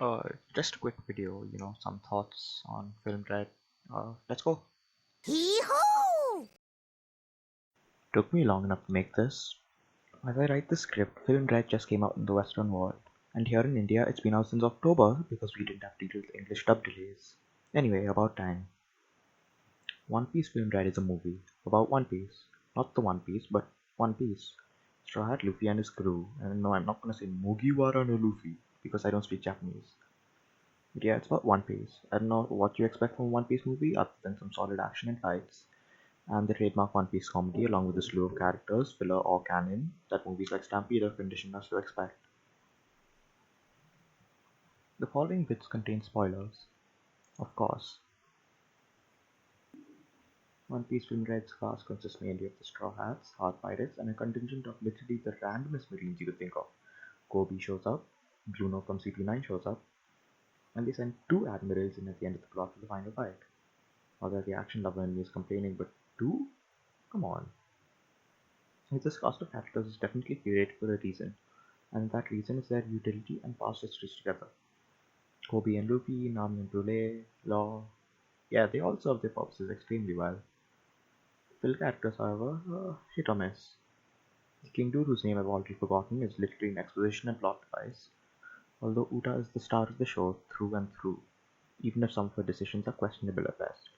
Uh, just a quick video, some thoughts on Film Dread. Let's go. Hee-hoo! Took me long enough to make this. As I write the script, Film Dread just came out in the Western world, and here in India it's been out since October because we didn't have to deal with English dub delays. Anyway, about time. One Piece Film Dread is a movie about One Piece. Not the One Piece, but One Piece. Straw Hat Luffy and his crew, and no, I'm not gonna say Mugiwara no Luffy because I don't speak Japanese. But yeah, it's about One Piece. I don't know what you expect from a One Piece movie other than some solid action and fights, and the trademark One Piece comedy along with a slew of characters, filler or canon, that movies like Stampede have conditioned us to expect. The following bits contain spoilers. Of course, One Piece film Red's cast consists mainly of the Straw Hats, Hard Pirates, and a contingent of literally the randomest marines you could think of. Kobe shows up, Bluno from CP9 shows up, and they send two admirals in at the end of the plot for the final fight. Although the action lover in me is complaining, but two? Come on. This cast of characters is definitely curated for a reason, and that reason is their utility and past histories together. Kobe and Luffy, Nami and Brule, Law, yeah, they all serve their purposes extremely well. Fill characters, however, hit or miss. The King Dude, whose name I've already forgotten, is literally an exposition and plot device, although Uta is the star of the show through and through, even if some of her decisions are questionable at best.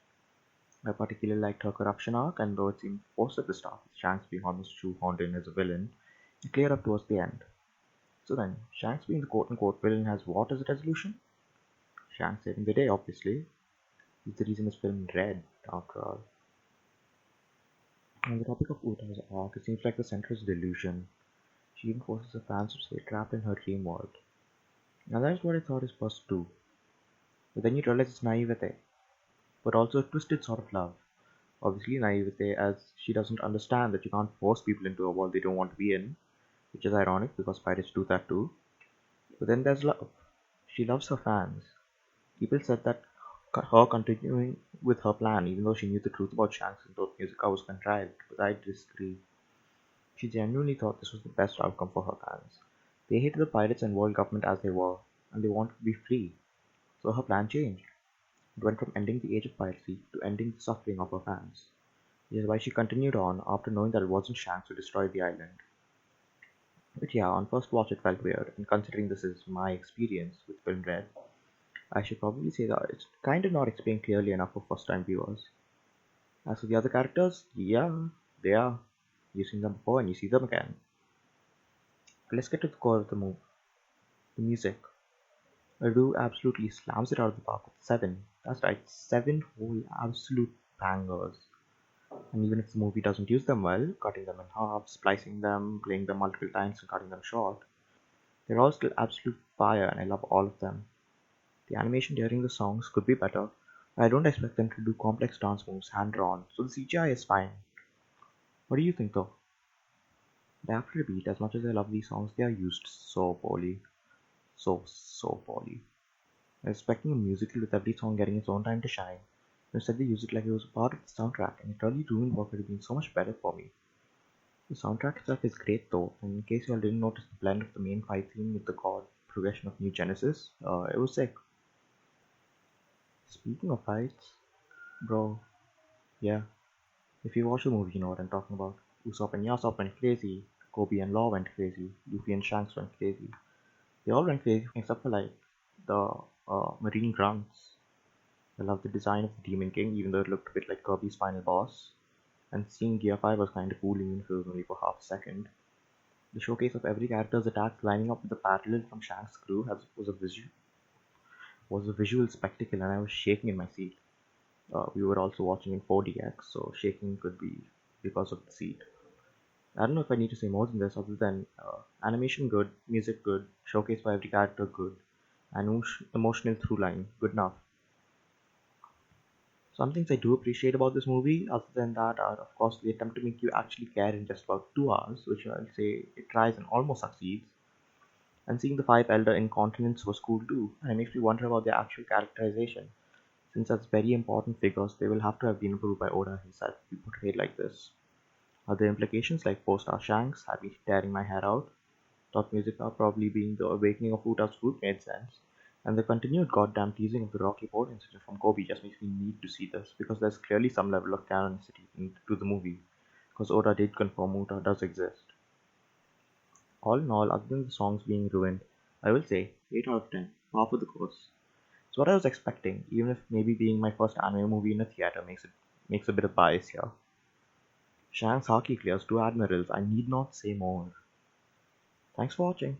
I particularly liked her corruption arc, and though it seemed forced at the start, with Shanks being almost shoehorned in as a villain, it cleared up towards the end. So then, Shanks being the quote-unquote villain has what as a resolution? Shanks saving the day, obviously. He's the reason this film read, after all. On the topic of Uta's arc, it seems like the center is delusion. She even forces her fans to stay trapped in her dream world. Now that is what I thought is supposed to do. But then you realize it's naivete, but also a twisted sort of love. Obviously naivete as she doesn't understand that you can't force people into a world they don't want to be in, which is ironic because pirates do that too. But then there's love. She loves her fans. People said that her continuing with her plan, even though she knew the truth about Shanks and thought Musica was contrived, but I disagree. She genuinely thought this was the best outcome for her fans. They hated the pirates and world government as they were, and they wanted to be free. So her plan changed. It went from ending the age of piracy to ending the suffering of her fans. Which is why she continued on after knowing that it wasn't Shanks who destroyed the island. But yeah, on first watch it felt weird, and considering this is my experience with Film Red, I should probably say that it's kinda not explained clearly enough for first time viewers. As for the other characters, yeah, they are. You've seen them before and you see them again. But let's get to the core of the move, the music. Adu absolutely slams it out of the park with 7. That's right, 7 whole absolute bangers. And even if the movie doesn't use them well, cutting them in half, splicing them, playing them multiple times and cutting them short, they're all still absolute fire and I love all of them. The animation during the songs could be better. I don't expect them to do complex dance moves hand drawn, so the CGI is fine. What do you think though? But after a beat, as much as I love these songs, they are used so poorly. So poorly. I was expecting a musical with every song getting its own time to shine. Instead, they use it like it was a part of the soundtrack, and it really ruined what could have been so much better for me. The soundtrack itself is great though, and in case you all didn't notice the blend of the main fight theme with the chord progression of New Genesis, it was sick. Speaking of fights, bro, yeah, if you watch the movie, you know what I'm talking about. Usopp and Yasop went crazy, Kobe and Law went crazy, Luffy and Shanks went crazy. They all went crazy except for like the Marine Grunts. I love the design of the Demon King, even though it looked a bit like Kirby's final boss. And seeing Gear 5 was kinda cool even if it was only for half a second. The showcase of every character's attacks lining up with the parallel from Shank's crew was a visual spectacle and I was shaking in my seat. We were also watching in 4DX, so shaking could be because of the seat. I don't know if I need to say more than this other than animation good, music good, showcase for every character good, and emotional through line good enough. Some things I do appreciate about this movie, other than that, are of course the attempt to make you actually care in just about 2 hours, which I'll say it tries and almost succeeds. And seeing the five elder incontinents was cool too, and it makes me wonder about their actual characterization, since as very important figures, they will have to have been approved by Oda himself to be portrayed like this. Other implications like 4-star Shanks had me tearing my hair out, thought Musica probably being the awakening of Uta's fruit made sense, And the continued goddamn teasing of the Rocky Ford incident from Kobe just makes me need to see this, because there's clearly some level of canonicity to the movie, because Oda did confirm Muta does exist. All in all, other than the songs being ruined, I will say 8 out of 10, par for the course. It's what I was expecting, even if maybe being my first anime movie in a theater makes a bit of bias here. Shanks Haki clears 2 admirals, I need not say more. Thanks for watching.